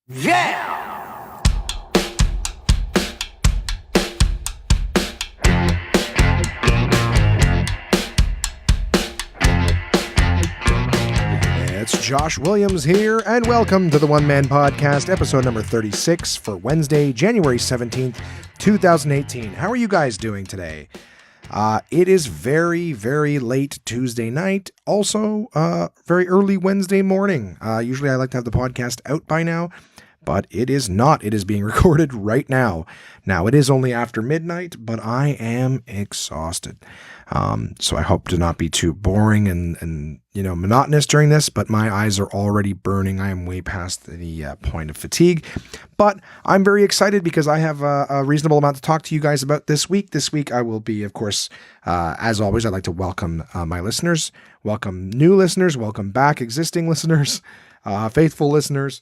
Yeah! It's Josh Williams here, and welcome to the One Man Podcast, episode number 36 for Wednesday, January 17th, 2018. How are you guys doing today? It is very, very late Tuesday night. Also, very early Wednesday morning. Usually I like to have the podcast out by now, but it is not. It is being recorded right now. Now, it is only after midnight, but I am exhausted. So I hope to not be too boring and monotonous during this, but my eyes are already burning. I am way past the point of fatigue, but I'm very excited because I have a reasonable amount to talk to you guys about this week. This week I will be, of course, as always, I'd like to welcome my listeners, welcome new listeners, welcome back existing listeners, faithful listeners.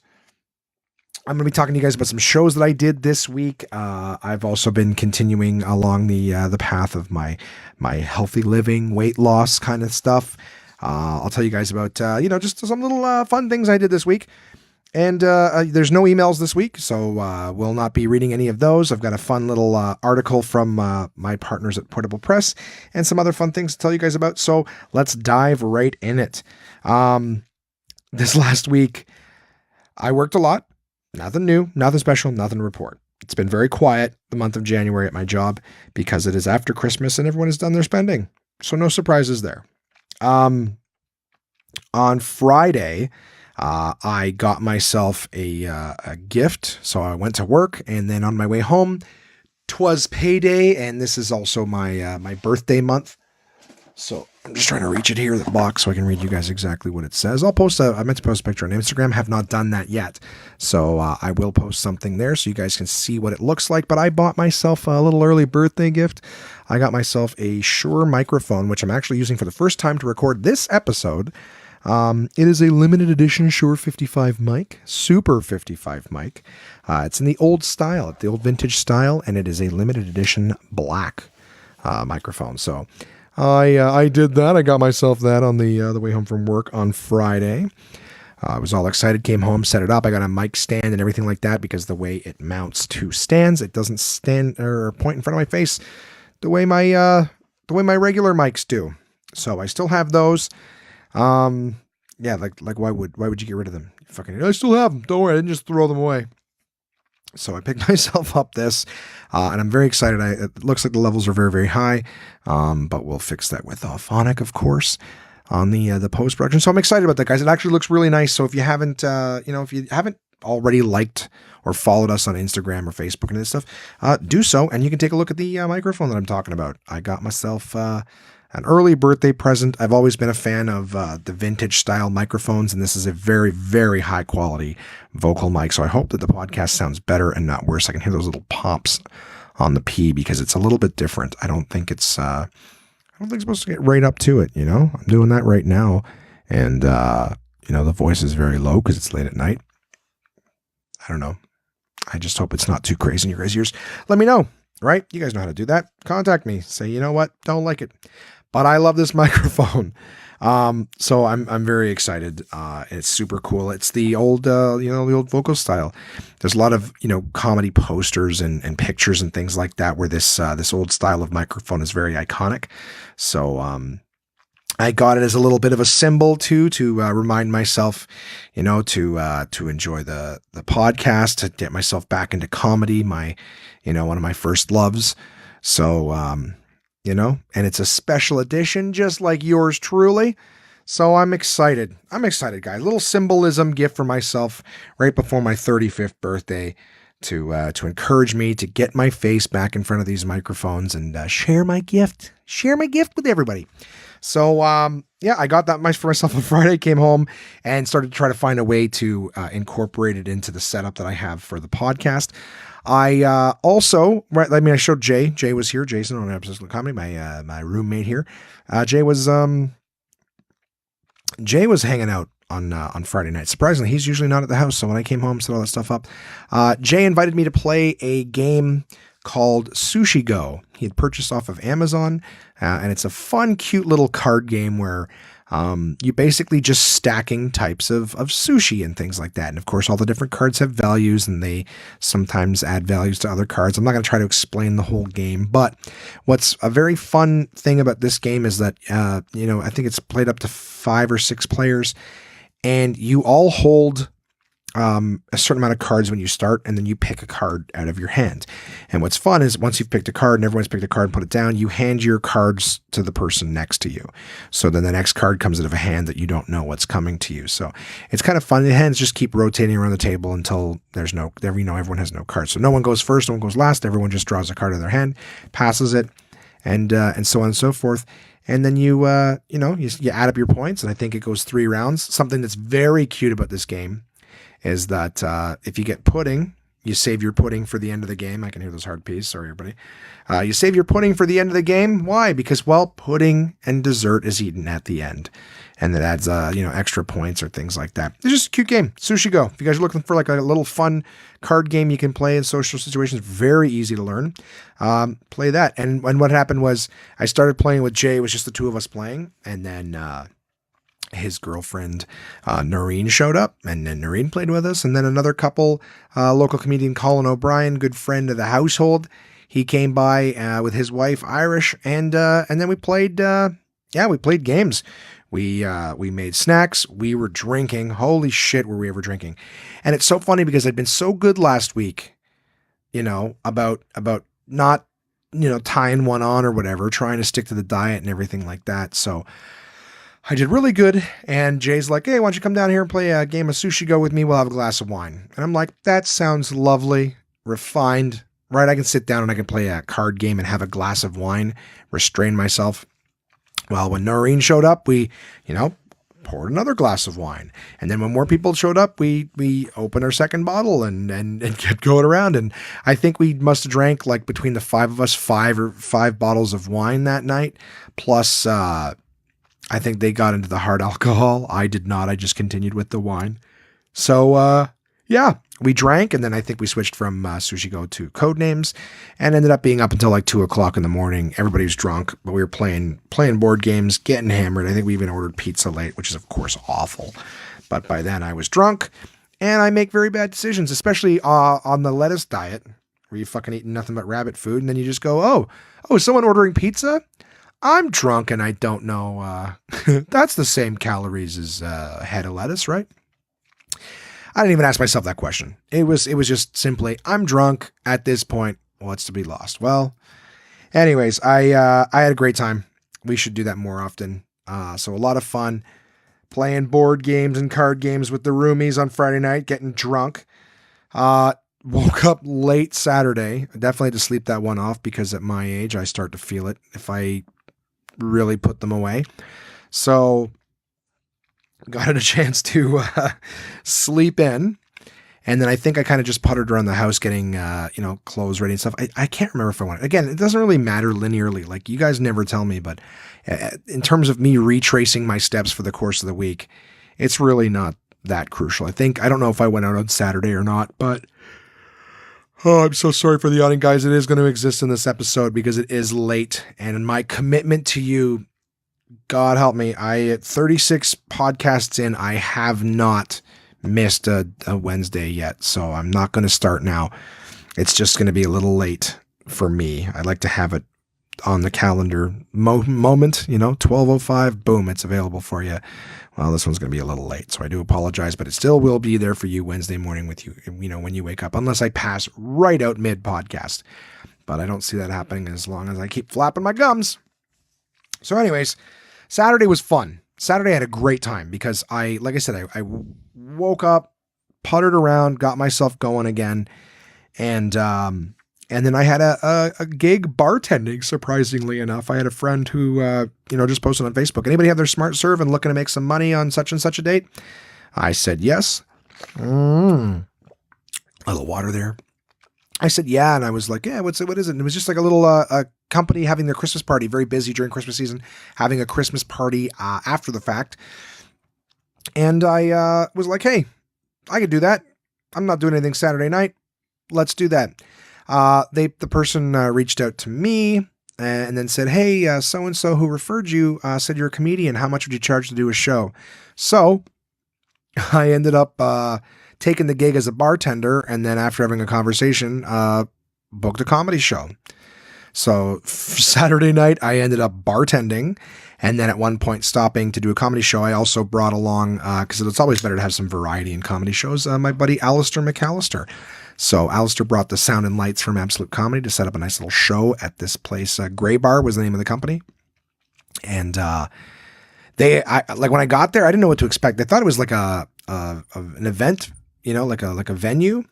I'm going to be talking to you guys about some shows that I did this week. I've also been continuing along the path of my healthy living, weight loss kind of stuff. I'll tell you guys about, just some little fun things I did this week. And there's no emails this week, so we'll not be reading any of those. I've got a fun little article from my partners at Portable Press and some other fun things to tell you guys about. So let's dive right in it. This last week, I worked a lot. Nothing new, nothing special, nothing to report. It's been very quiet the month of January at my job because it is after Christmas and everyone has done their spending. So no surprises there. On Friday, I got myself a gift. So I went to work, and then on my way home, 'twas payday, and this is also my birthday month. So I'm just trying to reach it here, the box, so I can read you guys exactly what it says. I meant to post a picture on Instagram, have not done that yet. So I will post something there so you guys can see what it looks like. But I bought myself a little early birthday gift. I got myself a Shure microphone, which I'm actually using for the first time to record this episode. It is a limited edition Shure 55 mic, Super 55 mic. It's in the old style, the old vintage style, and it is a limited edition black microphone. So I did that. I got myself that on the way home from work on Friday. I was all excited, came home, set it up. I got a mic stand and everything like that because the way it mounts to stands, it doesn't stand or point in front of my face the way my regular mics do. So I still have those. Like why would you get rid of them? I still have them. Don't worry, I didn't just throw them away. So I picked myself up this, and I'm very excited. It looks like the levels are very, very high, but we'll fix that with Phonic, of course, on the post-production. So I'm excited about that, guys. It actually looks really nice. So if you haven't already liked or followed us on Instagram or Facebook and this stuff, do so, and you can take a look at the microphone that I'm talking about. I got myself an early birthday present. I've always been a fan of the vintage style microphones, and this is a very, very high quality vocal mic. So I hope that the podcast sounds better and not worse. I can hear those little pops on the P because it's a little bit different. I don't think it's supposed to get right up to it. I'm doing that right now, and the voice is very low because it's late at night. I don't know. I just hope it's not too crazy in your guys' ears. Let me know. Right? You guys know how to do that. Contact me. Say, you know what? Don't like it. But I love this microphone. So I'm very excited. It's super cool. It's the old, the old vocal style. There's a lot of, comedy posters and pictures and things like that where this old style of microphone is very iconic. So, I got it as a little bit of a symbol too, to remind myself, to enjoy the podcast, to get myself back into comedy, one of my first loves. So, and it's a special edition, just like yours truly. So I'm excited. Guys. A little symbolism gift for myself right before my 35th birthday to encourage me to get my face back in front of these microphones and share my gift with everybody. So, I got that for myself on Friday, came home and started to try to find a way to incorporate it into the setup that I have for the podcast. I showed Jay. Jay was here. Jason on Episodes of Comedy, my roommate here. Jay was hanging out on Friday night. Surprisingly, he's usually not at the house. So when I came home, set all that stuff up, Jay invited me to play a game called Sushi Go. He had purchased off of Amazon, and it's a fun, cute little card game where You basically just stacking types of sushi and things like that. And of course, all the different cards have values and they sometimes add values to other cards. I'm not going to try to explain the whole game, but what's a very fun thing about this game is that, I think it's played up to 5 or 6 players, and you all hold a certain amount of cards when you start, and then you pick a card out of your hand. And what's fun is once you've picked a card and everyone's picked a card and put it down, you hand your cards to the person next to you. So then the next card comes out of a hand that you don't know what's coming to you. So it's kind of fun. The hands just keep rotating around the table until everyone has no cards. So no one goes first, no one goes last. Everyone just draws a card out of their hand, passes it, and so on and so forth. And then you add up your points, and I think it goes 3 rounds. Something that's very cute about this game is that if you get pudding, you save your pudding for the end of the game. I can hear those hard P's. Sorry, everybody. You save your pudding for the end of the game. Why? Because, pudding and dessert is eaten at the end. And that adds, extra points or things like that. It's just a cute game. Sushi Go. If you guys are looking for like a little fun card game you can play in social situations, very easy to learn. Play that. And what happened was I started playing with Jay. It was just the 2 of us playing. And then his girlfriend, Noreen, showed up, and then Noreen played with us. And then another couple, local comedian Colin O'Brien, good friend of the household, he came by with his wife, Irish, and then we played games. We made snacks. We were drinking. Holy shit, were we ever drinking. And it's so funny because I'd been so good last week, about not, tying one on or whatever, trying to stick to the diet and everything like that. So I did really good, and Jay's like, hey, why don't you come down here and play a game of Sushi Go with me? We'll have a glass of wine. And I'm like, that sounds lovely, refined, right? I can sit down and I can play a card game and have a glass of wine, restrain myself. Well, when Noreen showed up, we, poured another glass of wine. And then when more people showed up, we opened our second bottle and kept going around. And I think we must have drank, like, between the 5 of us, 5 bottles of wine that night, plus I think they got into the hard alcohol. I did not. I just continued with the wine. So, we drank, and then I think we switched from Sushi Go to Codenames, and ended up being up until like 2 o'clock in the morning. Everybody was drunk, but we were playing board games, getting hammered. I think we even ordered pizza late, which is, of course, awful. But by then I was drunk, and I make very bad decisions, especially on the lettuce diet, where you fucking eating nothing but rabbit food, and then you just go, oh, is someone ordering pizza? I'm drunk and I don't know. That's the same calories as a head of lettuce, right? I didn't even ask myself that question. It was just simply, I'm drunk at this point. What's to be lost? Well, anyways, I had a great time. We should do that more often. So a lot of fun playing board games and card games with the roomies on Friday night, getting drunk. Woke up late Saturday. I definitely had to sleep that one off because at my age, I start to feel it if I really put them away. So got a chance to sleep in. And then I think I kind of just puttered around the house getting, clothes ready and stuff. I can't remember if I wanted. Again, it doesn't really matter linearly. Like, you guys never tell me, but in terms of me retracing my steps for the course of the week, it's really not that crucial. I don't know if I went out on Saturday or not, but I'm so sorry for the yawning, guys. It is going to exist in this episode because it is late. And my commitment to you, God help me, at 36 podcasts in, I have not missed a Wednesday yet. So I'm not going to start now. It's just going to be a little late for me. I like to have it on the calendar moment, 12:05, boom, it's available for you. Well, this one's going to be a little late, so I do apologize, but it still will be there for you Wednesday morning with you, when you wake up, unless I pass right out mid-podcast. But I don't see that happening as long as I keep flapping my gums. So anyways, Saturday was fun. Saturday I had a great time because I woke up, puttered around, got myself going again, and then I had a gig bartending, surprisingly enough. I had a friend who, just posted on Facebook. Anybody have their smart serve and looking to make some money on such and such a date? I said, yes. A little water there. I said, yeah. And I was like, yeah, what is it? And it was just like a little a company having their Christmas party, very busy during Christmas season, having a Christmas party after the fact. And I was like, hey, I could do that. I'm not doing anything Saturday night. Let's do that. The person reached out to me and then said, hey, so-and-so who referred you said you're a comedian. How much would you charge to do a show? So I ended up taking the gig as a bartender, and then after having a conversation, booked a comedy show. So Saturday night, I ended up bartending, and then at one point stopping to do a comedy show. I also brought along, because it's always better to have some variety in comedy shows, my buddy Alistair McAllister. So Alistair brought the sound and lights from Absolute Comedy to set up a nice little show at this place. Gray Bar was the name of the company. And like when I got there, I didn't know what to expect. I thought it was like an event, like a venue.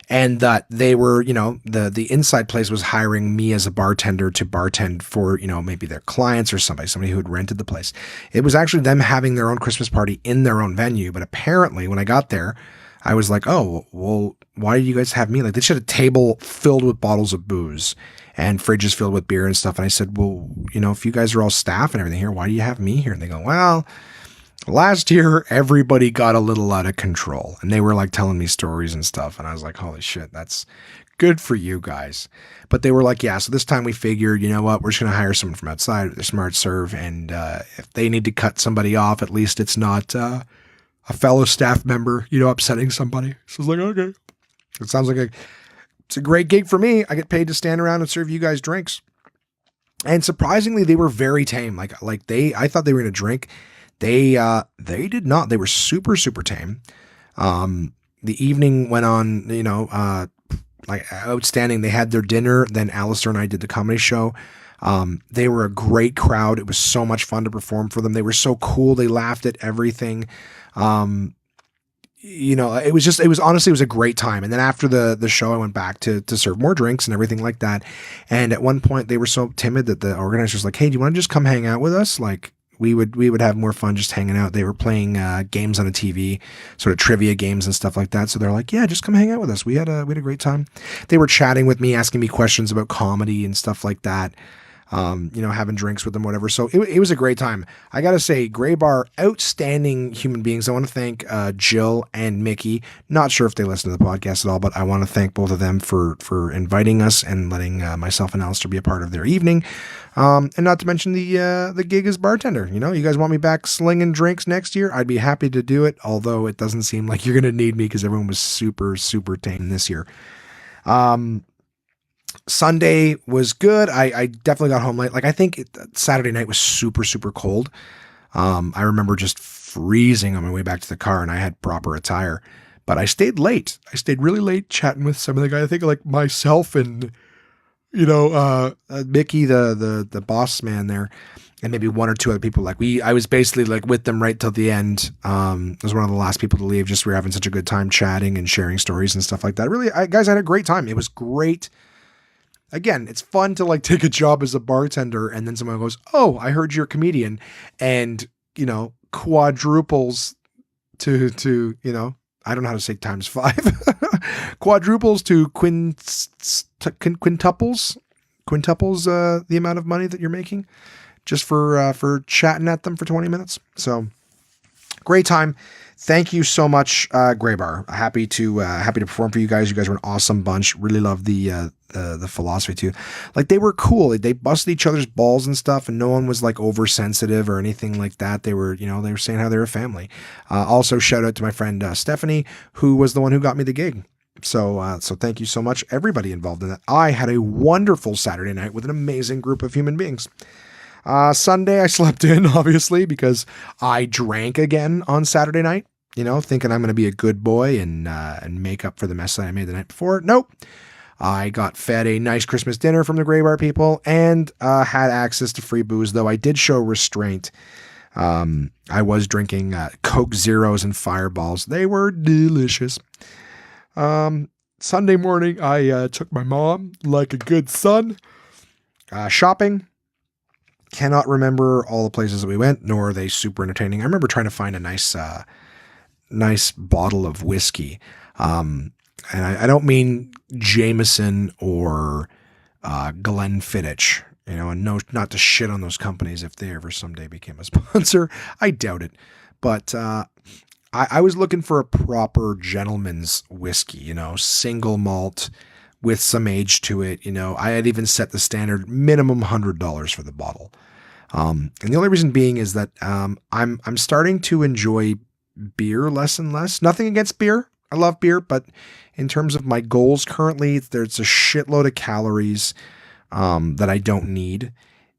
And that they were, the inside place was hiring me as a bartender to bartend for, maybe their clients or somebody who had rented the place. It was actually them having their own Christmas party in their own venue. But apparently when I got there, I was like, oh, well, why do you guys have me? Like, they should have a table filled with bottles of booze and fridges filled with beer and stuff. And I said, well, if you guys are all staff and everything here, why do you have me here? And they go, well, last year, everybody got a little out of control, and they were like telling me stories and stuff. And I was like, holy shit, that's good for you guys. But they were like, yeah, so this time we figured, you know what, we're just going to hire someone from outside. They're smart serve. And if they need to cut somebody off, at least it's not a fellow staff member, upsetting somebody. So I was like, okay, it sounds like it's a great gig for me. I get paid to stand around and serve you guys drinks. And surprisingly, they were very tame. I thought they were going to drink. They did not. They were super, super tame. The evening went on, like outstanding. They had their dinner. Then Alistair and I did the comedy show. They were a great crowd. It was so much fun to perform for them. They were so cool. They laughed at everything. It was honestly a great time. And then after the show, I went back to serve more drinks and everything like that. And at one point they were so timid that the organizer was like, hey, do you want to just come hang out with us? Like, we would have more fun just hanging out. They were playing games on the TV, sort of trivia games and stuff like that. So they're like, yeah, just come hang out with us. We had a great time. They were chatting with me, asking me questions about comedy and stuff like that. Having drinks with them, whatever. So it was a great time. I got to say, Gray Bar, outstanding human beings. I want to thank Jill and Mickey. Not sure if they listen to the podcast at all, but I want to thank both of them for inviting us and letting myself and Alistair be a part of their evening. And not to mention the gig as bartender. You guys want me back slinging drinks next year? I'd be happy to do it, although it doesn't seem like you're going to need me because everyone was super, super tame this year. Sunday was good. I definitely got home late. Like, I think Saturday night was super, super cold. I remember just freezing on my way back to the car, and I had proper attire, but I stayed late. I stayed really late chatting with some of the guys. I think like myself and, Mickey, the boss man there, and maybe one or two other people. I was basically like with them right till the end. I was one of the last people to leave. Just we were having such a good time chatting and sharing stories and stuff like that. Really, guys, I had a great time. It was great. Again, it's fun to like take a job as a bartender and then someone goes, oh, I heard you're a comedian, and, quadruples to, I don't know how to say times 5, quadruples to quintuples, the amount of money that you're making just for chatting at them for 20 minutes. So great time. Thank you so much, Gray Bar. Happy to perform for you guys. You guys were an awesome bunch. Really love the philosophy too. Like, they were cool. They busted each other's balls and stuff, and no one was like oversensitive or anything like that. They were, they were saying how they were a family. Also, shout out to my friend Stephanie, who was the one who got me the gig. So thank you so much, everybody involved in that. I had a wonderful Saturday night with an amazing group of human beings. Sunday, I slept in, obviously, because I drank again on Saturday night. Thinking I'm going to be a good boy and make up for the mess that I made the night before. Nope. I got fed a nice Christmas dinner from the Gray Bar people and had access to free booze, though I did show restraint. I was drinking Coke Zeros and Fireballs. They were delicious. Sunday morning, I took my mom, like a good son, shopping. Cannot remember all the places that we went, nor are they super entertaining. I remember trying to find a nice bottle of whiskey. And I don't mean Jameson or Glenfiddich, and no, not to shit on those companies if they ever someday became a sponsor. I doubt it. But I was looking for a proper gentleman's whiskey, single malt with some age to it. I had even set the standard minimum $100 for the bottle. And the only reason being is that I'm starting to enjoy beer less and less. Nothing against beer. I love beer, but in terms of my goals currently, there's a shitload of calories that I don't need.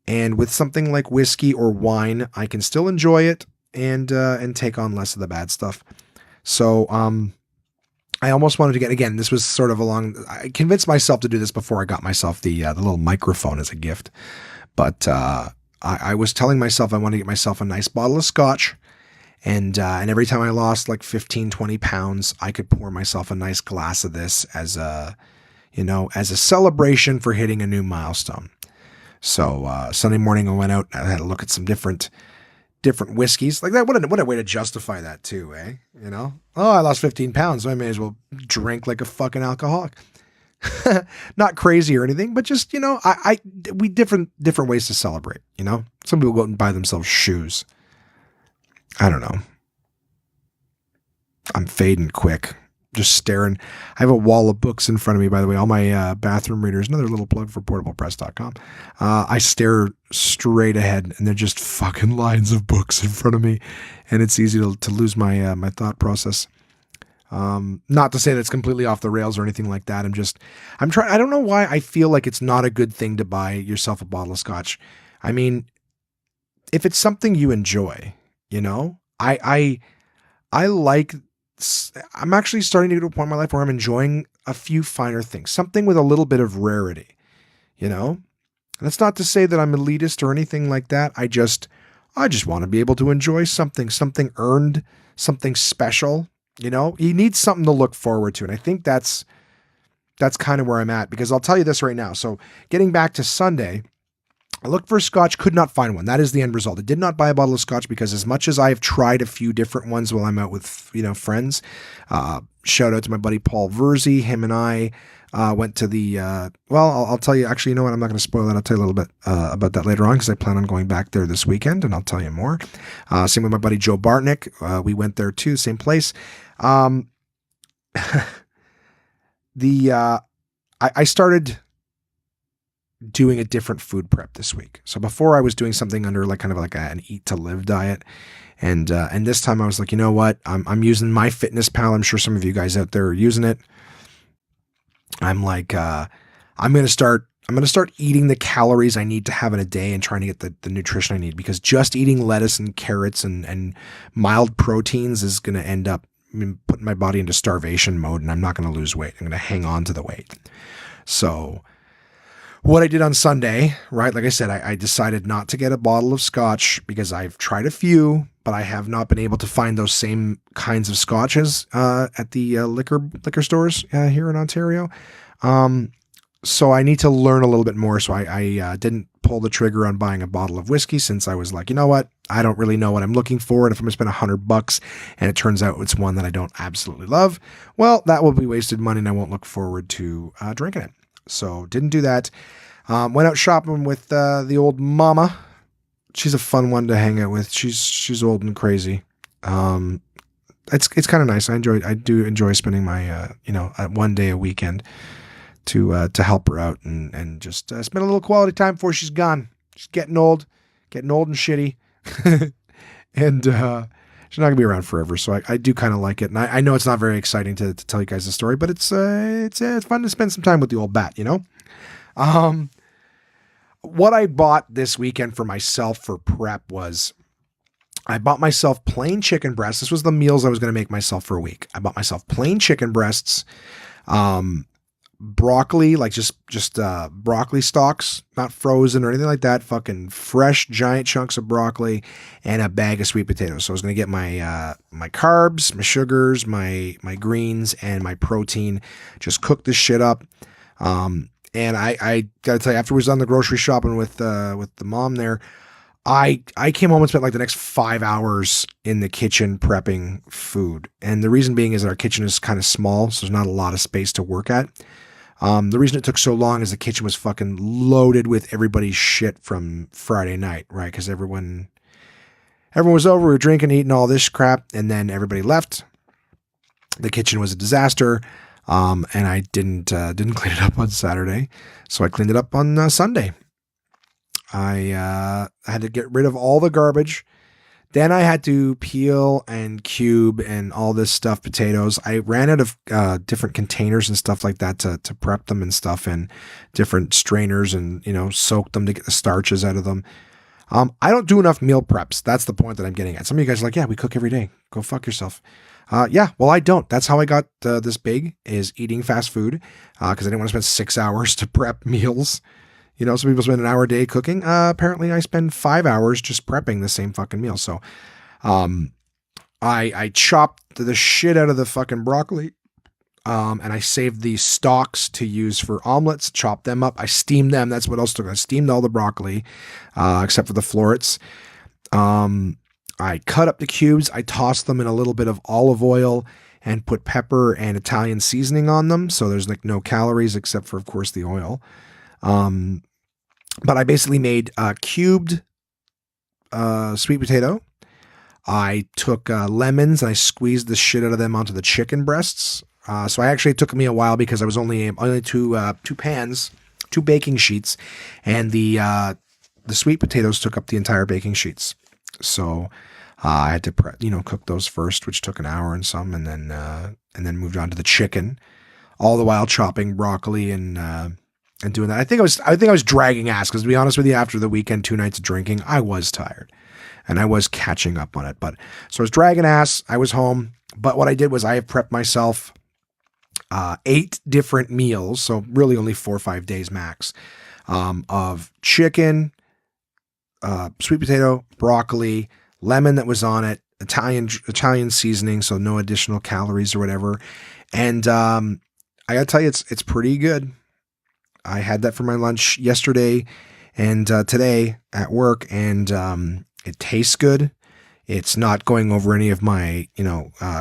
And with something like whiskey or wine, I can still enjoy it and take on less of the bad stuff. So I almost wanted to get, again, this was sort of I convinced myself to do this before I got myself the little microphone as a gift. But I was telling myself I wanted to get myself a nice bottle of scotch. And every time I lost like 15, 20 pounds, I could pour myself a nice glass of this as a celebration for hitting a new milestone. So Sunday morning I went out, I had a look at some different whiskeys like that. What a way to justify that too, eh? I lost 15 pounds, so I may as well drink like a fucking alcoholic. Not crazy or anything, but just, we different ways to celebrate, Some people go out and buy themselves shoes. I don't know. I'm fading quick. Just staring. I have a wall of books in front of me, by the way. All my bathroom readers. Another little plug for portablepress.com. I stare straight ahead, and they're just fucking lines of books in front of me, and it's easy to lose my my thought process. Not to say that's completely off the rails or anything like that. I'm trying. I don't know why I feel like it's not a good thing to buy yourself a bottle of scotch. I mean, if it's something you enjoy, I like. I'm actually starting to get to a point in my life where I'm enjoying a few finer things, something with a little bit of rarity, And that's not to say that I'm elitist or anything like that. I just want to be able to enjoy something earned, something special. You need something to look forward to. And I think that's kind of where I'm at, because I'll tell you this right now. So getting back to Sunday, I looked for scotch, could not find one. That is the end result. I did not buy a bottle of scotch because as much as I have tried a few different ones while I'm out with, friends, shout out to my buddy Paul Verzi. Him and I went to the, I'll tell you, actually, you know what? I'm not going to spoil that. I'll tell you a little bit about that later on because I plan on going back there this weekend and I'll tell you more. Same with my buddy Joe Bartnick. We went there too, same place. I started doing a different food prep this week. So before I was doing something under an eat to live diet. And this time I was like, you know what? I'm using MyFitnessPal. I'm sure some of you guys out there are using it. I'm like, I'm going to start eating the calories I need to have in a day and trying to get the nutrition I need, because just eating lettuce and carrots and mild proteins is going to end up putting my body into starvation mode, and I'm not going to lose weight. I'm going to hang on to the weight. So what I did on Sunday, right? Like I said, I decided not to get a bottle of scotch because I've tried a few, but I have not been able to find those same kinds of scotches at the liquor stores here in Ontario. So I need to learn a little bit more. So I didn't pull the trigger on buying a bottle of whiskey, since I was like, you know what? I don't really know what I'm looking for. And if I'm going to spend $100 and it turns out it's one that I don't absolutely love, well, that will be wasted money and I won't look forward to drinking it. So didn't do that. Went out shopping with the old mama. She's a fun one to hang out with. She's old and crazy. It's kind of nice. I do enjoy spending my one day a weekend to help her out and just spend a little quality time before she's gone. She's getting old and shitty, and she's not gonna be around forever. So I do kind of like it, and I know it's not very exciting to tell you guys the story, but it's fun to spend some time with the old bat, What I bought this weekend for myself for prep was I bought myself plain chicken breasts. This was the meals I was going to make myself for a week. I bought myself plain chicken breasts, broccoli, like just broccoli stalks, not frozen or anything like that. Fucking fresh giant chunks of broccoli and a bag of sweet potatoes. So I was going to get my my carbs, my sugars, my greens, and my protein. Just cook this shit up. And I gotta tell you, after we was on the grocery shopping with the mom there, I came home and spent like the next 5 hours in the kitchen prepping food. And the reason being is that our kitchen is kind of small, so there's not a lot of space to work at. The reason it took so long is the kitchen was fucking loaded with everybody's shit from Friday night, right? Because everyone was over, we were drinking, eating all this crap, and then everybody left. The kitchen was a disaster. And I didn't clean it up on Saturday, so I cleaned it up on Sunday. I had to get rid of all the garbage. Then I had to peel and cube and all this stuff, potatoes. I ran out of different containers and stuff like that to prep them and stuff, and different strainers, and, soak them to get the starches out of them. I don't do enough meal preps. That's the point that I'm getting at. Some of you guys are like, yeah, we cook every day. Go fuck yourself. Yeah, well, I don't. That's how I got this big, is eating fast food, because I didn't want to spend 6 hours to prep meals. Some people spend an hour a day cooking. Apparently I spend 5 hours just prepping the same fucking meal. So, I chopped the shit out of the fucking broccoli. And I saved the stalks to use for omelets, chopped them up. I steamed them. That's what else took. I steamed all the broccoli, except for the florets. I cut up the cubes. I tossed them in a little bit of olive oil and put pepper and Italian seasoning on them. So there's like no calories except for, of course, the oil. But I basically made cubed sweet potato. I took lemons and I squeezed the shit out of them onto the chicken breasts. So it took me a while because I was only two pans, 2 baking sheets, and the sweet potatoes took up the entire baking sheets. So I had to cook those first, which took an hour and some, and then moved on to the chicken, all the while chopping broccoli and doing that. I think I was dragging ass, because to be honest with you, after the weekend, 2 nights of drinking, I was tired and I was catching up on it. But so I was dragging ass. I was home, but what I did was I have prepped myself 8 different meals. So really only 4 or 5 days max, of chicken, sweet potato, broccoli, lemon that was on it, Italian seasoning, so no additional calories or whatever. And I gotta tell you, it's pretty good. I had that for my lunch yesterday and today at work, and it tastes good. It's not going over any of my,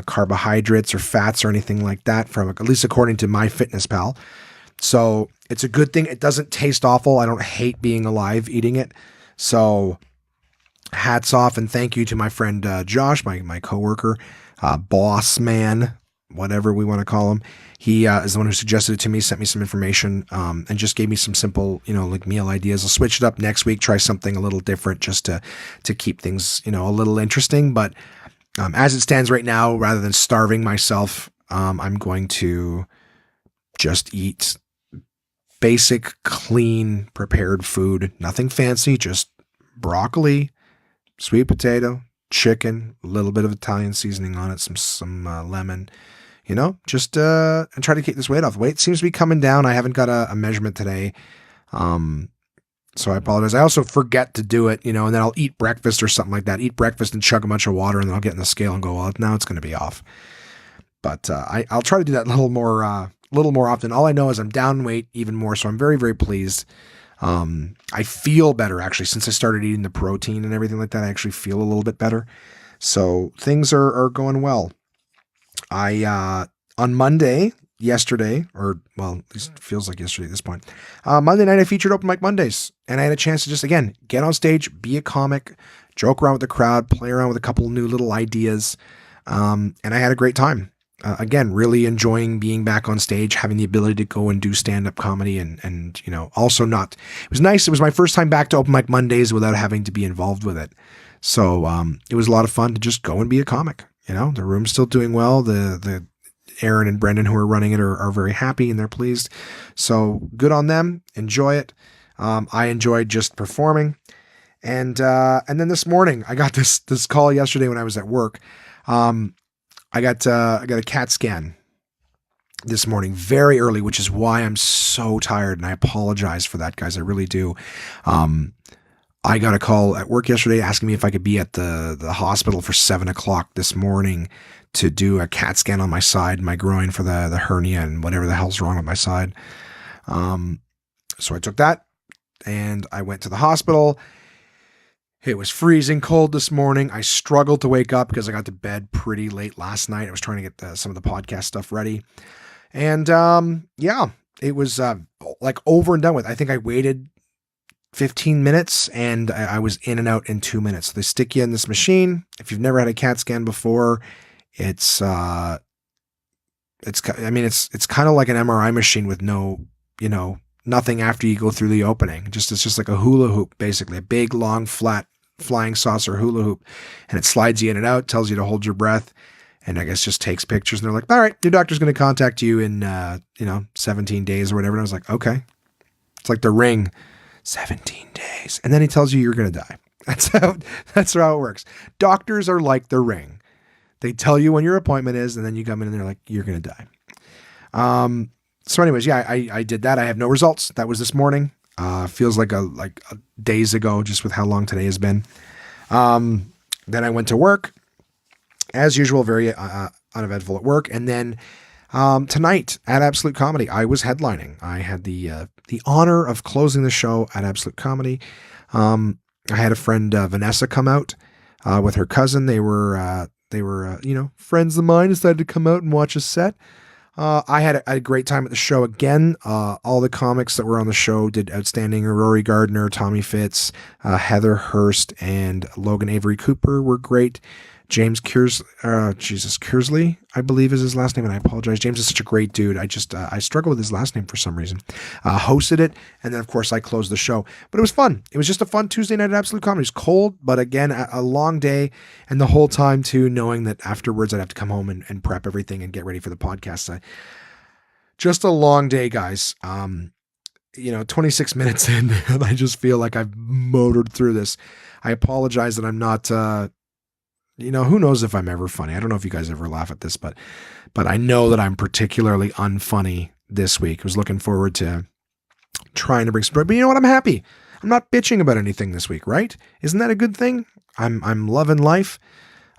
carbohydrates or fats or anything like that, from at least according to MyFitnessPal. So it's a good thing. It doesn't taste awful. I don't hate being alive eating it. So hats off and thank you to my friend Josh, my coworker, boss man, whatever we want to call him. He is the one who suggested it to me, sent me some information, and just gave me some simple, like meal ideas. I'll switch it up next week, try something a little different, just to keep things, a little interesting. But as it stands right now, rather than starving myself, I'm going to just eat basic, clean, prepared food. Nothing fancy, just broccoli, sweet potato, chicken, a little bit of Italian seasoning on it, some lemon. Just and try to keep this weight off. Weight seems to be coming down. I haven't got a measurement today. So I apologize. I also forget to do it, and then I'll eat breakfast or something like that. Eat breakfast and chug a bunch of water, and then I'll get in the scale and go, well, now it's going to be off. But I'll try to do that a little more often. All I know is I'm down weight even more, so I'm very, very pleased. I feel better, actually, since I started eating the protein and everything like that. I actually feel a little bit better. So things are going well. On Monday, yesterday, or well, at least it feels like yesterday at this point, Monday night I featured Open Mic Mondays, and I had a chance to just, again, get on stage, be a comic, joke around with the crowd, play around with a couple new little ideas, and I had a great time. Again, really enjoying being back on stage, having the ability to go and do stand-up comedy, and also not, it was nice. It was my first time back to Open Mic Mondays without having to be involved with it. So it was a lot of fun to just go and be a comic. The room's still doing well. The Aaron and Brendan, who are running it, are very happy and they're pleased. So good on them. Enjoy it. I enjoyed just performing. And then this morning, I got this call yesterday when I was at work. I got a CAT scan this morning very early, which is why I'm so tired. And I apologize for that, guys. I really do. I got a call at work yesterday asking me if I could be at the hospital for 7:00 this morning to do a CAT scan on my side, my groin, for the hernia and whatever the hell's wrong with my side. So I took that and I went to the hospital. It was freezing cold this morning. I struggled to wake up because I got to bed pretty late last night. I was trying to get some of the podcast stuff ready. And it was like over and done with. I think I waited 15 minutes and I was in and out in 2 minutes. So they stick you in this machine. If you've never had a CAT scan before, it's it's kind of like an MRI machine with no, nothing after you go through the opening. It's just like a hula hoop, basically a big, long, flat flying saucer hula hoop, and it slides you in and out, tells you to hold your breath, and I guess just takes pictures. And they're like, all right, your doctor's going to contact you in, 17 days or whatever. And I was like, okay. It's like The Ring, 17 days. And then he tells you you're going to die. That's how it works. Doctors are like The Ring. They tell you when your appointment is, and then you come in and they're like, you're going to die. So anyways, yeah, I did that. I have no results. That was this morning. Feels like a days ago, just with how long today has been. Then I went to work as usual, very uneventful at work. And then tonight at Absolute Comedy, I was headlining. I had the honor of closing the show at Absolute Comedy. I had a friend, Vanessa, come out with her cousin. They were friends of mine, decided to come out and watch a set. I had a great time at the show again. All the comics that were on the show did outstanding. Rory Gardner, Tommy Fitz, Heather Hurst, and Logan Avery Cooper were great. James Kearsley, I believe is his last name, and I apologize. James is such a great dude. I struggle with his last name for some reason. Hosted it, and then of course I closed the show. But it was fun. It was just a fun Tuesday night at Absolute Comedy. It was cold, but again, a long day, and the whole time too, knowing that afterwards I'd have to come home and prep everything and get ready for the podcast. Just a long day, guys. 26 minutes in, and I just feel like I've motored through this. I apologize that I'm not... who knows if I'm ever funny. I don't know if you guys ever laugh at this, but I know that I'm particularly unfunny this week. I was looking forward to trying to bring some, but you know what? I'm happy. I'm not bitching about anything this week, right? Isn't that a good thing? I'm loving life.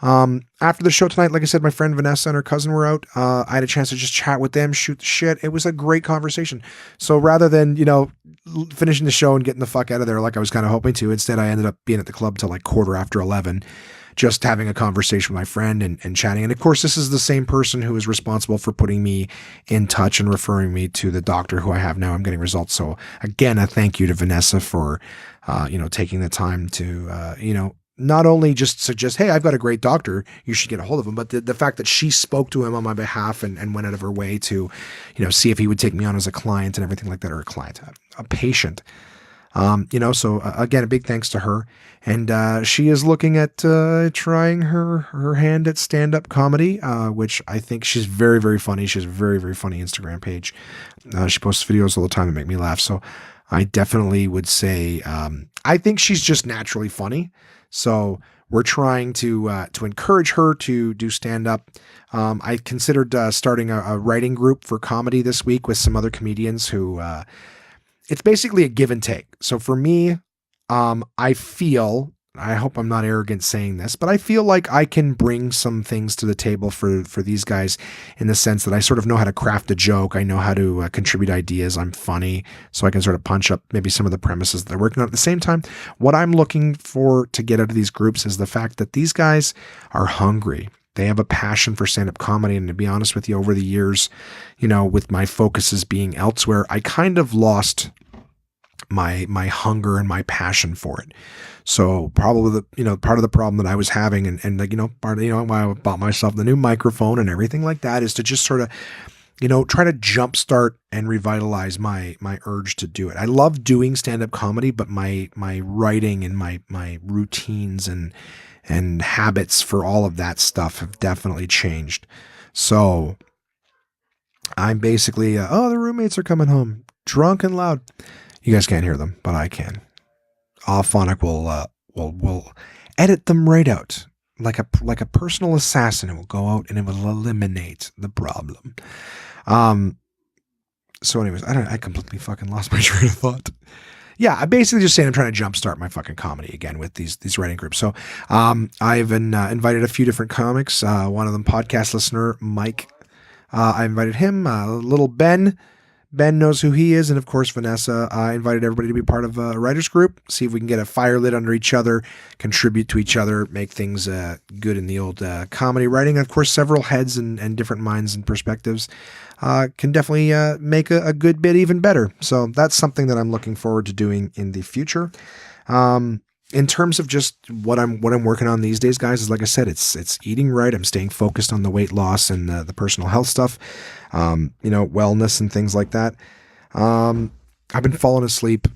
After the show tonight, like I said, my friend Vanessa and her cousin were out. I had a chance to just chat with them, shoot the shit. It was a great conversation. So rather than, finishing the show and getting the fuck out of there like I was kind of hoping to, instead I ended up being at the club till like 11:15. Just having a conversation with my friend and chatting. And of course, this is the same person who is responsible for putting me in touch and referring me to the doctor who I have now. I'm getting results. So again, a thank you to Vanessa for, taking the time to, not only just suggest, hey, I've got a great doctor, you should get a hold of him, but the fact that she spoke to him on my behalf and went out of her way to, see if he would take me on as a client and everything like that, or a patient. So again, a big thanks to her. And she is looking at trying her hand at stand-up comedy, which I think she's very, very funny. She has a very, very funny Instagram page. She posts videos all the time that make me laugh. So I definitely would say I think she's just naturally funny. So we're trying to encourage her to do stand-up. I considered starting a writing group for comedy this week with some other comedians who... it's basically a give and take. So for me, I hope I'm not arrogant saying this, but I feel like I can bring some things to the table for these guys in the sense that I sort of know how to craft a joke. I know how to contribute ideas. I'm funny, so I can sort of punch up maybe some of the premises that they're working on. At the same time, what I'm looking for to get out of these groups is the fact that these guys are hungry. They have a passion for stand-up comedy. And to be honest with you, over the years, with my focuses being elsewhere, I kind of lost my hunger and my passion for it. So probably part of the problem that I was having and part of, why I bought myself the new microphone and everything like that is to just sort of, try to jumpstart and revitalize my urge to do it. I love doing stand-up comedy, but my writing and my routines and habits for all of that stuff have definitely changed. So I'm basically, the roommates are coming home drunk and loud. You guys can't hear them, but I can. Auphonic will edit them right out like a personal assassin. It will go out and it will eliminate the problem. So anyways, I completely fucking lost my train of thought. Yeah, I'm basically just saying I'm trying to jumpstart my fucking comedy again with these writing groups. So I've invited a few different comics. One of them, podcast listener Mike. I invited him. Little Ben. Ben knows who he is. And of course, Vanessa. I invited everybody to be part of a writers group. See if we can get a fire lit under each other, contribute to each other, make things good in the old comedy writing. And of course, several heads and different minds and perspectives can definitely make a good bit even better. So that's something that I'm looking forward to doing in the future. in terms of just what I'm working on these days, guys, is like I said, it's eating right. I'm staying focused on the weight loss and the personal health stuff, wellness and things like that. I've been falling asleep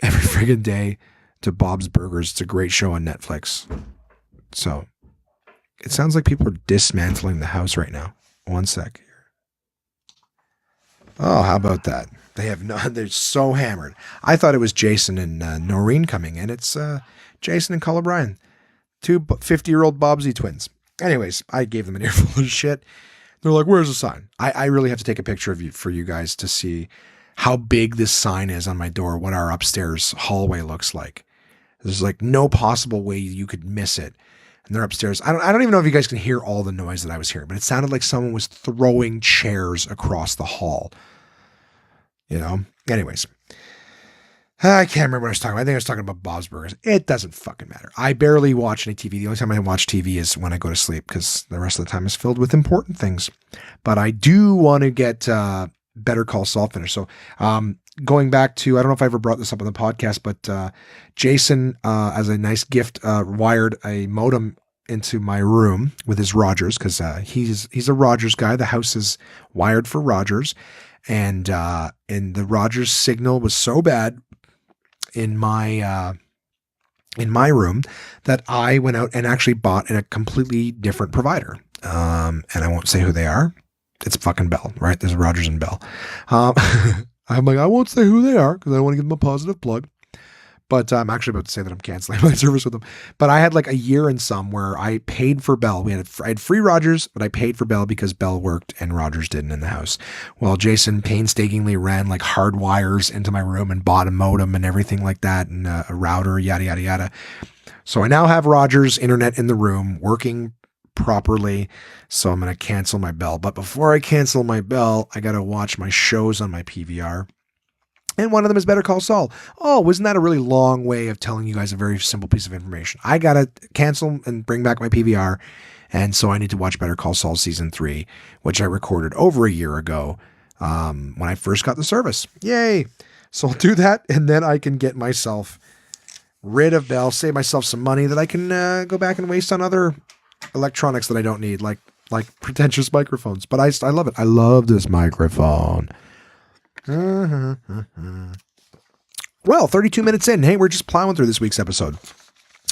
every friggin' day to Bob's Burgers. It's a great show on Netflix. So it sounds like people are dismantling the house right now. One sec here. Oh, how about that? They're so hammered. I thought it was Jason and Noreen coming in. It's Jason and Carl O'Brien, 2 50-year-old Bobsy twins. Anyways, I gave them an earful of shit. They're like, where's the sign? I really have to take a picture of you for you guys to see how big this sign is on my door, what our upstairs hallway looks like. There's like no possible way you could miss it. And they're upstairs. I don't even know if you guys can hear all the noise that I was hearing, but it sounded like someone was throwing chairs across the hall. Anyways, I can't remember what I was talking about. I think I was talking about Bob's Burgers. It doesn't fucking matter. I barely watch any TV. The only time I watch TV is when I go to sleep because the rest of the time is filled with important things. But I do want to get Better Call Saul finished. So going back to, I don't know if I ever brought this up on the podcast, but Jason, as a nice gift, wired a modem into my room with his Rogers because he's a Rogers guy. The house is wired for Rogers. And the Rogers signal was so bad in my room that I went out and actually bought a completely different provider. And I won't say who they are. It's fucking Bell, right? There's Rogers and Bell. I'm like, I won't say who they are because I don't want to give them a positive plug. But I'm actually about to say that I'm canceling my service with them. But I had like a year and some where I paid for Bell. I had free Rogers, but I paid for Bell because Bell worked and Rogers didn't in the house. Well, Jason painstakingly ran like hard wires into my room and bought a modem and everything like that and a router, yada, yada, yada. So I now have Rogers internet in the room working properly. So I'm going to cancel my Bell. But before I cancel my Bell, I got to watch my shows on my PVR. And one of them is Better Call Saul. Oh, wasn't that a really long way of telling you guys a very simple piece of information? I got to cancel and bring back my PVR. And so I need to watch Better Call Saul Season 3, which I recorded over a year ago when I first got the service. Yay. So I'll do that. And then I can get myself rid of Bell, save myself some money that I can go back and waste on other electronics that I don't need, like pretentious microphones. But I love it. I love this microphone. Well, 32 minutes in. Hey, we're just plowing through this week's episode.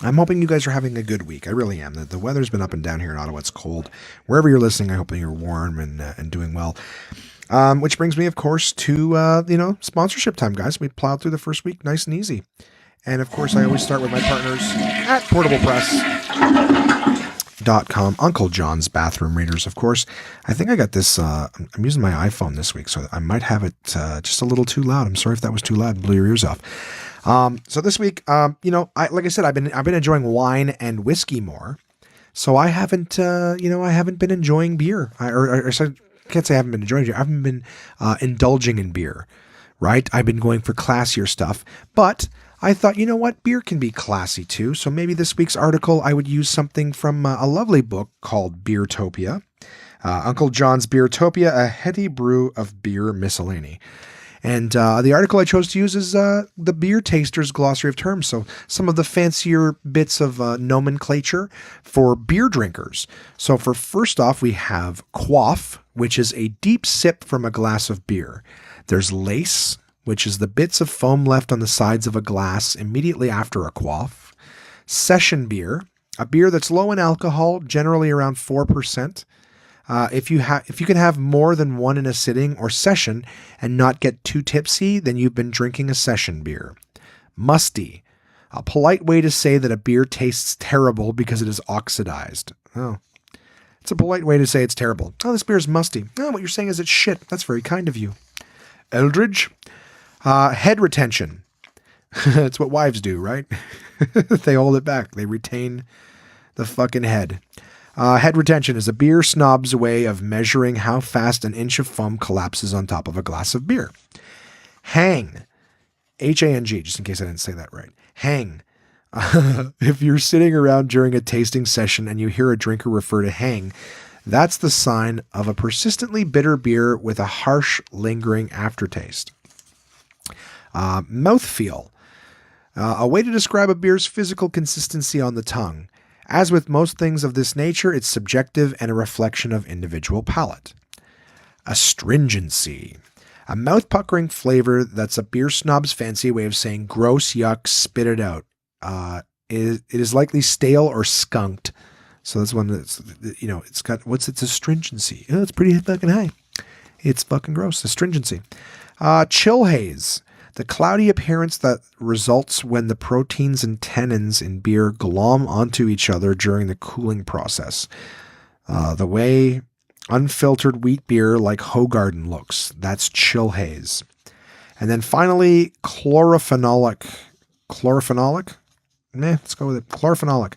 I'm hoping you guys are having a good week. I really am. The weather's been up and down here in Ottawa. It's cold. Wherever you're listening, I hope that you're warm and doing well. Which brings me, of course, to sponsorship time, guys. We plowed through the first week nice and easy. And of course, I always start with my partners at portablepress.com. Uncle John's Bathroom Readers, of course. I think I got this. I'm using my iPhone this week, so I might have it just a little too loud. I'm sorry if that was too loud and blew your ears off. So this week, like I said, I've been enjoying wine and whiskey more. So I haven't been enjoying beer. I can't say I haven't been enjoying beer. I haven't been indulging in beer, right? I've been going for classier stuff, but I thought, you know what? Beer can be classy too. So maybe this week's article, I would use something from a lovely book called Beertopia. Uncle John's Beertopia, a heady brew of beer miscellany. And the article I chose to use is the Beer Taster's Glossary of Terms. So some of the fancier bits of nomenclature for beer drinkers. So for first off, we have quaff, which is a deep sip from a glass of beer. There's lace, which is the bits of foam left on the sides of a glass immediately after a quaff. Session beer, a beer that's low in alcohol, generally around 4%. If you can have more than one in a sitting or session and not get too tipsy, then you've been drinking a session beer. Musty, a polite way to say that a beer tastes terrible because it is oxidized. Oh, it's a polite way to say it's terrible. Oh, this beer is musty. Oh, what you're saying is it's shit. That's very kind of you. Eldridge, head retention. That's what wives do, right? They hold it back. They retain the fucking head. Head retention is a beer snob's way of measuring how fast an inch of foam collapses on top of a glass of beer. Hang, H-A-N-G, just in case I didn't say that right. Hang. If you're sitting around during a tasting session and you hear a drinker refer to hang, that's the sign of a persistently bitter beer with a harsh, lingering aftertaste. Mouthfeel. A way to describe a beer's physical consistency on the tongue. As with most things of this nature, it's subjective and a reflection of individual palate. Astringency. A mouth-puckering flavor that's a beer snob's fancy way of saying gross, yuck, spit it out. It is likely stale or skunked. So that's one that's, it's got, what's its astringency? Oh, it's pretty fucking high. It's fucking gross. Astringency. Chill haze. The cloudy appearance that results when the proteins and tannins in beer glom onto each other during the cooling process. The way unfiltered wheat beer like Hoegaarden looks. That's chill haze. And then finally, chlorophenolic. Chlorophenolic? Let's go with it. Chlorophenolic.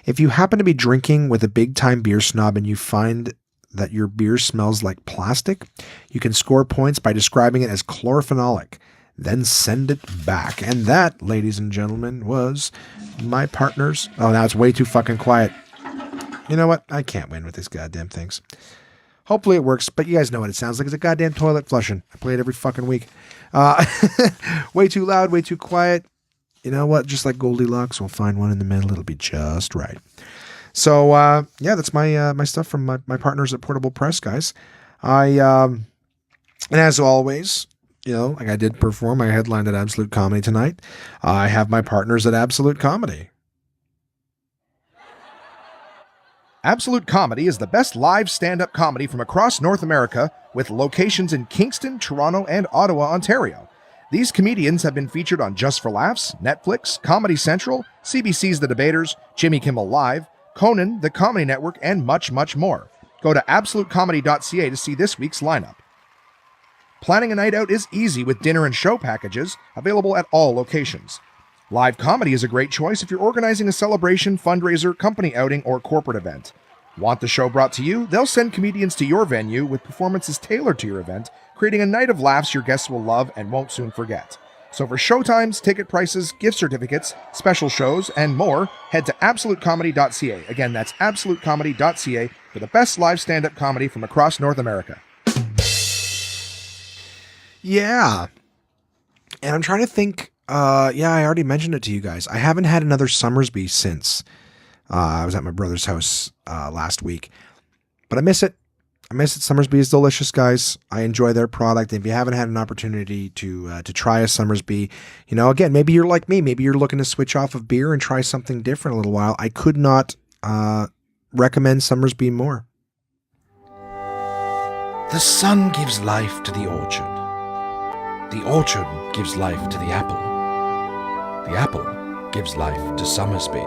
If you happen to be drinking with a big-time beer snob and you find that your beer smells like plastic, you can score points by describing it as chlorophenolic. Then send it back. And that, ladies and gentlemen, was my partner's... Oh, now it's way too fucking quiet. You know what? I can't win with these goddamn things. Hopefully it works, but you guys know what it sounds like. It's a goddamn toilet flushing. I play it every fucking week. Way too loud, way too quiet. You know what? Just like Goldilocks, we'll find one in the middle. It'll be just right. So, yeah, that's my stuff from my partners at Portable Press, guys. And as always... like I did perform, I headlined at Absolute Comedy tonight. I have my partners at Absolute Comedy. Absolute Comedy is the best live stand-up comedy from across North America, with locations in Kingston, Toronto, and Ottawa, Ontario. These comedians have been featured on Just for Laughs, Netflix, Comedy Central, CBC's The Debaters, Jimmy Kimmel Live, Conan, The Comedy Network, and much, much more. Go to absolutecomedy.ca to see this week's lineup. Planning a night out is easy with dinner and show packages available at all locations. Live comedy is a great choice if you're organizing a celebration, fundraiser, company outing, or corporate event. Want the show brought to you? They'll send comedians to your venue with performances tailored to your event, creating a night of laughs your guests will love and won't soon forget. So for showtimes, ticket prices, gift certificates, special shows, and more, head to absolutecomedy.ca. Again, that's absolutecomedy.ca for the best live stand-up comedy from across North America. Yeah. And I'm trying to think, I already mentioned it to you guys. I haven't had another Summersby since I was at my brother's house last week. But I miss it. Summersby is delicious, guys. I enjoy their product. If you haven't had an opportunity to try a Summersby, again, maybe you're like me. Maybe you're looking to switch off of beer and try something different a little while. I could not recommend Summersby more. The sun gives life to the orchard. The orchard gives life to the apple. The apple gives life to Summersby.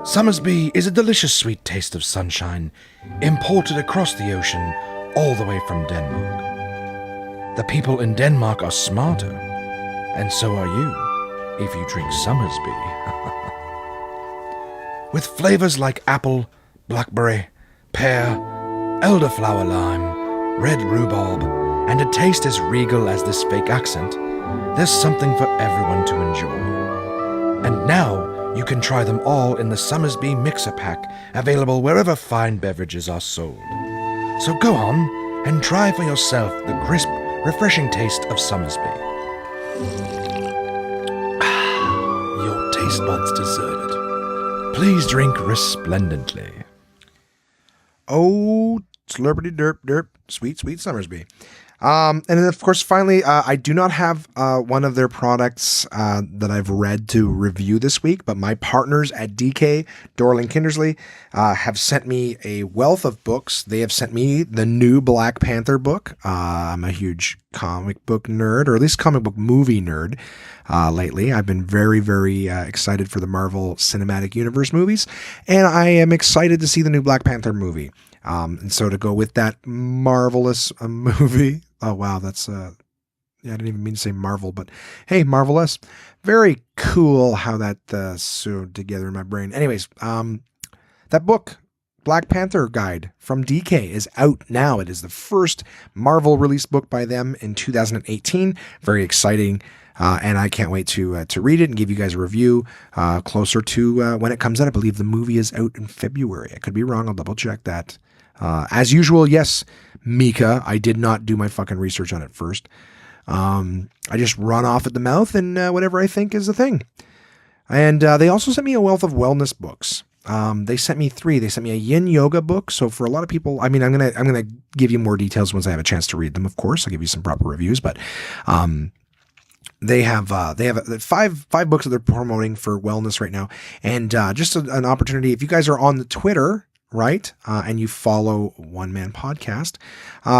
Summersby is a delicious sweet taste of sunshine, imported across the ocean, all the way from Denmark. The people in Denmark are smarter, and so are you, if you drink Summersby. With flavors like apple, blackberry, pear, elderflower lime, red rhubarb, and a taste as regal as this fake accent, there's something for everyone to enjoy. And now you can try them all in the Summersby Mixer Pack, available wherever fine beverages are sold. So go on and try for yourself the crisp, refreshing taste of Summersby. Your taste buds deserve it. Please drink resplendently. Oh, slurpity derp derp, sweet, sweet Summersby. And then, of course, finally, I do not have one of their products that I've read to review this week, but my partners at DK, Dorling Kindersley, have sent me a wealth of books. They have sent me the new Black Panther book. I'm a huge comic book nerd, or at least comic book movie nerd lately. I've been very, very excited for the Marvel Cinematic Universe movies, and I am excited to see the new Black Panther movie. And so to go with that marvelous movie, oh wow, that's I didn't even mean to say Marvel, but hey, marvelous, very cool how that sewed together in my brain. Anyways, that book, Black Panther Guide from DK, is out now. It is the first Marvel released book by them in 2018. Very exciting. And I can't wait to read it and give you guys a review closer to when it comes out. I believe the movie is out in February. I could be wrong. I'll double check that. As usual, yes, Mika, I did not do my fucking research on it first. I just run off at the mouth and whatever I think is the thing. And they also sent me a wealth of wellness books. They sent me 3. They sent me a yin yoga book. So for a lot of people, I mean, I'm gonna give you more details once I have a chance to read them. Of course, I'll give you some proper reviews. But they have 5 books that they're promoting for wellness right now, and just an opportunity. If you guys are on the Twitter, right, and you follow One Man Podcast,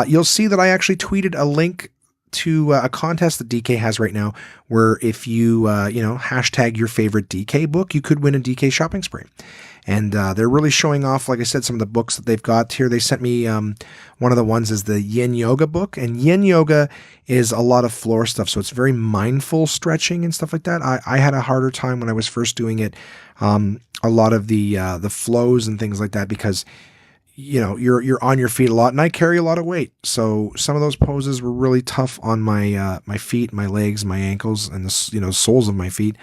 you'll see that I actually tweeted a link to a contest that DK has right now, where if you hashtag your favorite DK book, you could win a DK shopping spree. And they're really showing off, like I said, some of the books that they've got here. They sent me one of the ones is the Yin Yoga book, and Yin Yoga is a lot of floor stuff, so it's very mindful stretching and stuff like that. I had a harder time when I was first doing it. A lot of the flows and things like that, because you're on your feet a lot, and I carry a lot of weight. So some of those poses were really tough on my my feet, my legs, my ankles, and the soles of my feet.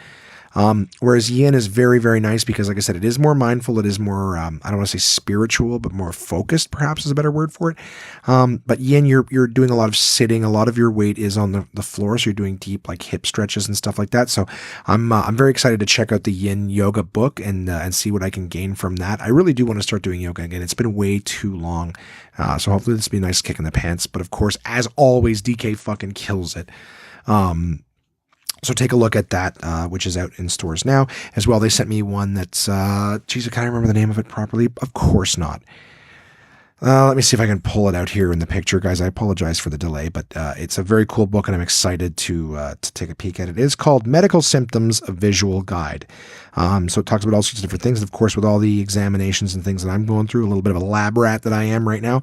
Whereas yin is very, very nice because, like I said, it is more mindful. It is more, I don't want to say spiritual, but more focused, perhaps is a better word for it. But yin, you're doing a lot of sitting. A lot of your weight is on the floor. So you're doing deep, like hip stretches and stuff like that. So I'm very excited to check out the yin yoga book and see what I can gain from that. I really do want to start doing yoga again. It's been way too long. So hopefully this will be a nice kick in the pants. But of course, as always, DK fucking kills it. So take a look at that, which is out in stores now as well. They sent me one that's, geez, can I remember the name of it properly? Of course not. Let me see if I can pull it out here in the picture, guys. I apologize for the delay, but it's a very cool book, and I'm excited to take a peek at it. It is called Medical Symptoms: A Visual Guide. So it talks about all sorts of different things. And of course, with all the examinations and things that I'm going through, a little bit of a lab rat that I am right now,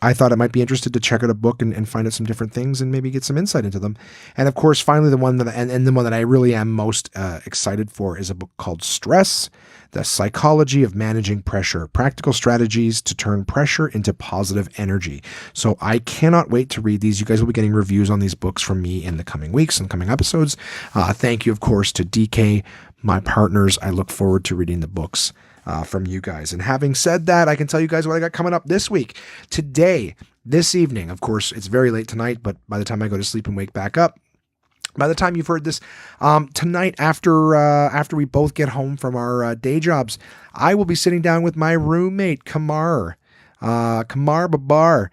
I thought I might be interested to check out a book and find out some different things and maybe get some insight into them. And of course, finally, the one that and the one that I really am most excited for is a book called Stress: The Psychology of Managing Pressure, Practical Strategies to Turn Pressure into Positive Energy. So I cannot wait to read these. You guys will be getting reviews on these books from me in the coming weeks and coming episodes. Thank you, of course, to DK, my partners. I look forward to reading the books from you guys. And having said that, I can tell you guys what I got coming up this week. Today, this evening, of course, it's very late tonight, but by the time I go to sleep and wake back up, by the time you've heard this, tonight after we both get home from our day jobs, I will be sitting down with my roommate, Kamar Babar,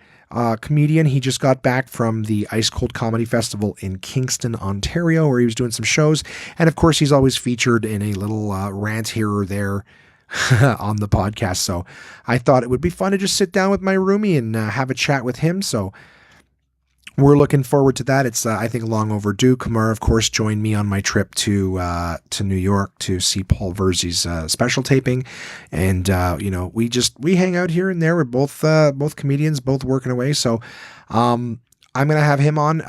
comedian. He just got back from the Ice Cold Comedy Festival in Kingston, Ontario, where he was doing some shows. And of course, he's always featured in a little rant here or there on the podcast. So I thought it would be fun to just sit down with my roomie and have a chat with him. So we're looking forward to that. It's, I think, long overdue. Kamar, of course, joined me on my trip to New York to see Paul Verzi's special taping. And, we hang out here and there. We're both comedians, both working away. So I'm going to have him on.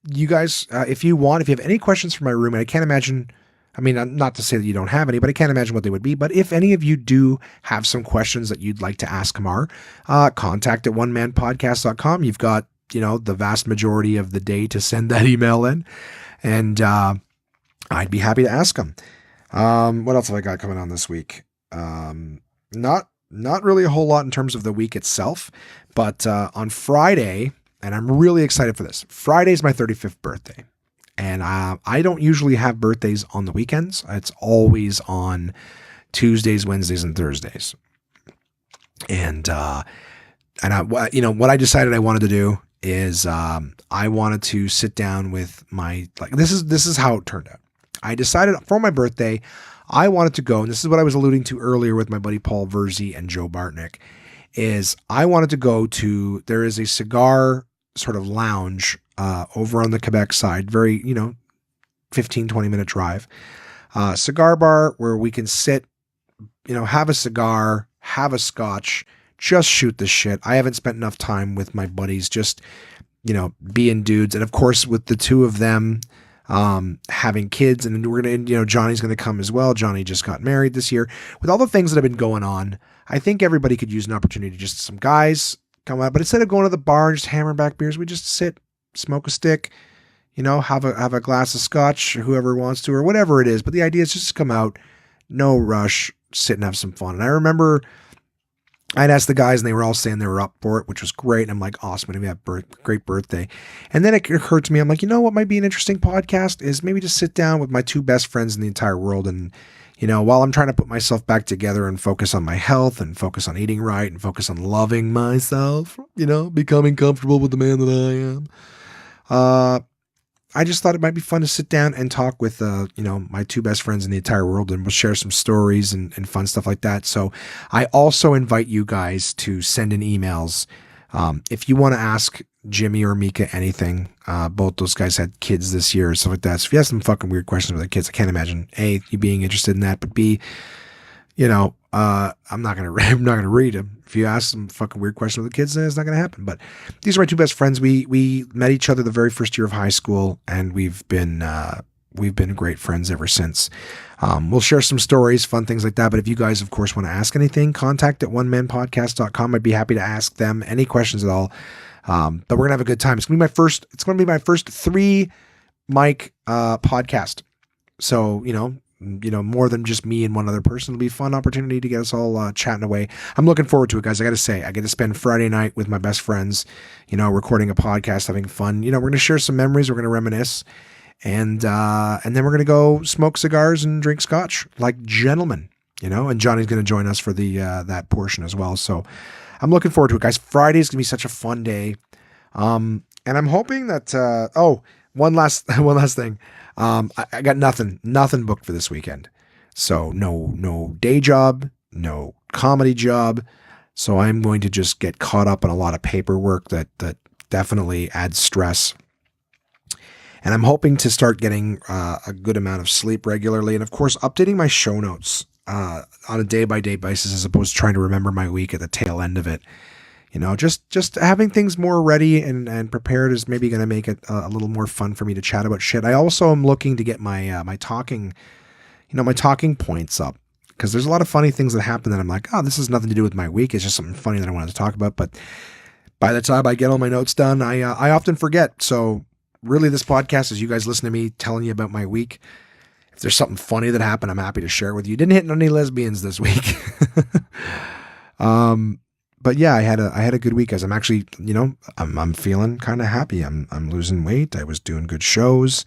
You guys, if you have any questions for my roommate, I can't imagine, I mean, not to say that you don't have any, but I can't imagine what they would be. But if any of you do have some questions that you'd like to ask Kamar, contact at onemanpodcast.com. You've got, the vast majority of the day to send that email in, and I'd be happy to ask them. What else have I got coming on this week? Not really a whole lot in terms of the week itself, but on Friday, and I'm really excited for this. Friday's my 35th birthday, and I don't usually have birthdays on the weekends. It's always on Tuesdays, Wednesdays, and Thursdays. And what I decided I wanted to do is I wanted to sit down with this is how it turned out. I decided for my birthday, I wanted to go, and this is what I was alluding to earlier with my buddy Paul Verzi and Joe Bartnick, is I wanted to go to, there is a cigar sort of lounge over on the Quebec side, very, 15, 20-minute drive, cigar bar where we can sit, have a cigar, have a scotch, just shoot the shit. I haven't spent enough time with my buddies, just, being dudes. And of course, with the two of them having kids, and we're going to, Johnny's going to come as well. Johnny just got married this year. With all the things that have been going on, I think everybody could use an opportunity. Just some guys come out, but instead of going to the bar and just hammering back beers, we just sit, smoke a stick, have a glass of scotch, whoever wants to, or whatever it is. But the idea is just to come out, no rush, sit and have some fun. And I remember I'd asked the guys and they were all saying they were up for it, which was great. And I'm like, awesome. Maybe have great birthday. And then it occurred to me, I'm like, you know what might be an interesting podcast is maybe just sit down with my two best friends in the entire world. And, you know, while I'm trying to put myself back together and focus on my health and focus on eating right and focus on loving myself, you know, becoming comfortable with the man that I am. I just thought it might be fun to sit down and talk with, you know, my two best friends in the entire world, and we'll share some stories and fun stuff like that. So I also invite you guys to send in emails. If you want to ask Jimmy or Mika anything, both those guys had kids this year or stuff like that. So if you have some fucking weird questions with their kids, I can't imagine A, you being interested in that, but B, you know, I'm not gonna read them. If you ask some fucking weird question with the kids, then it's not gonna happen. But these are my two best friends. We met each other the very first year of high school, and we've been great friends ever since. We'll share some stories, fun things like that. But if you guys, of course, want to ask anything, contact at onemanpodcast.com. I'd be happy to ask them any questions at all. But we're gonna have a good time. It's gonna be my first 3 mic podcast. So you know, more than just me and one other person. It'll be a fun opportunity to get us all chatting away. I'm looking forward to it, guys. I got to say, I get to spend Friday night with my best friends, you know, recording a podcast, having fun. You know, we're going to share some memories. We're going to reminisce. And then we're going to go smoke cigars and drink scotch like gentlemen, you know, and Johnny's going to join us for that portion as well. So I'm looking forward to it, guys. Friday's going to be such a fun day. And I'm hoping that, one last thing. I got nothing booked for this weekend. So no day job, no comedy job. So I'm going to just get caught up on a lot of paperwork that definitely adds stress. And I'm hoping to start getting a good amount of sleep regularly. And of course, updating my show notes on a day-by-day basis, as opposed to trying to remember my week at the tail end of it. You know, just having things more ready and prepared is maybe going to make it a little more fun for me to chat about shit. I also am looking to get my talking points up, because there's a lot of funny things that happen that I'm like, oh, this has nothing to do with my week. It's just something funny that I wanted to talk about. But by the time I get all my notes done, I often forget. So really, this podcast is you guys listening to me telling you about my week. If there's something funny that happened, I'm happy to share with you. Didn't hit any lesbians this week. But yeah, I had a good week, guys. I'm actually, you know, I'm feeling kind of happy. I'm losing weight. I was doing good shows.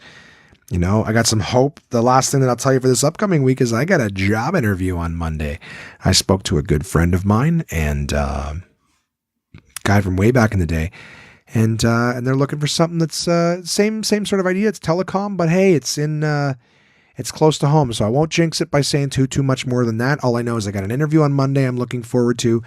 You know, I got some hope. The last thing that I'll tell you for this upcoming week is I got a job interview on Monday. I spoke to a good friend of mine and guy from way back in the day, and they're looking for something that's same sort of idea. It's telecom, but hey, it's close to home, so I won't jinx it by saying too much more than that. All I know is I got an interview on Monday I'm looking forward to.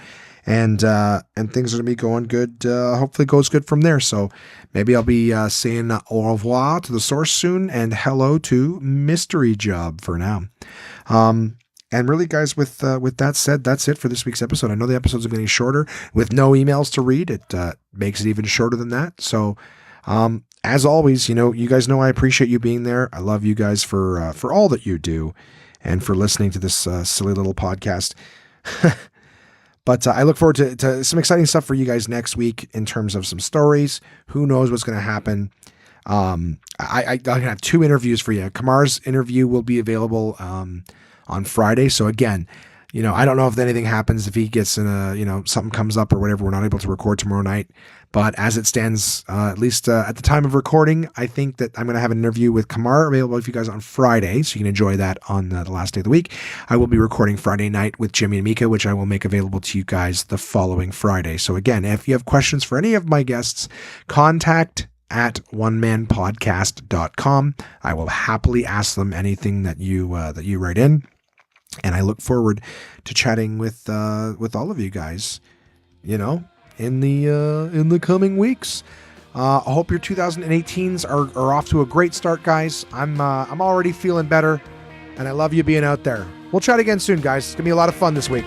And things are going to be going good. Hopefully it goes good from there. So maybe I'll be saying au revoir to the source soon and hello to Mystery Job for now. And really, guys, with that said, that's it for this week's episode. I know the episodes are getting shorter. With no emails to read, it makes it even shorter than that. So as always, you know, you guys know I appreciate you being there. I love you guys for all that you do and for listening to this silly little podcast. But I look forward to some exciting stuff for you guys next week in terms of some stories. Who knows what's going to happen? I have 2 interviews for you. Kamar's interview will be available on Friday. So again, you know, I don't know if anything happens, if he gets in something comes up or whatever, we're not able to record tomorrow night. But as it stands, at least at the time of recording, I think that I'm going to have an interview with Kamar available for you guys on Friday, so you can enjoy that on the last day of the week. I will be recording Friday night with Jimmy and Mika, which I will make available to you guys the following Friday. So again, if you have questions for any of my guests, contact at onemanpodcast.com. I will happily ask them anything that you write in. And I look forward to chatting with all of you guys, you know, in the coming weeks. I hope your 2018s are off to a great start, guys. I'm already feeling better, and I love you being out there. We'll chat again soon, guys. It's gonna be a lot of fun this week.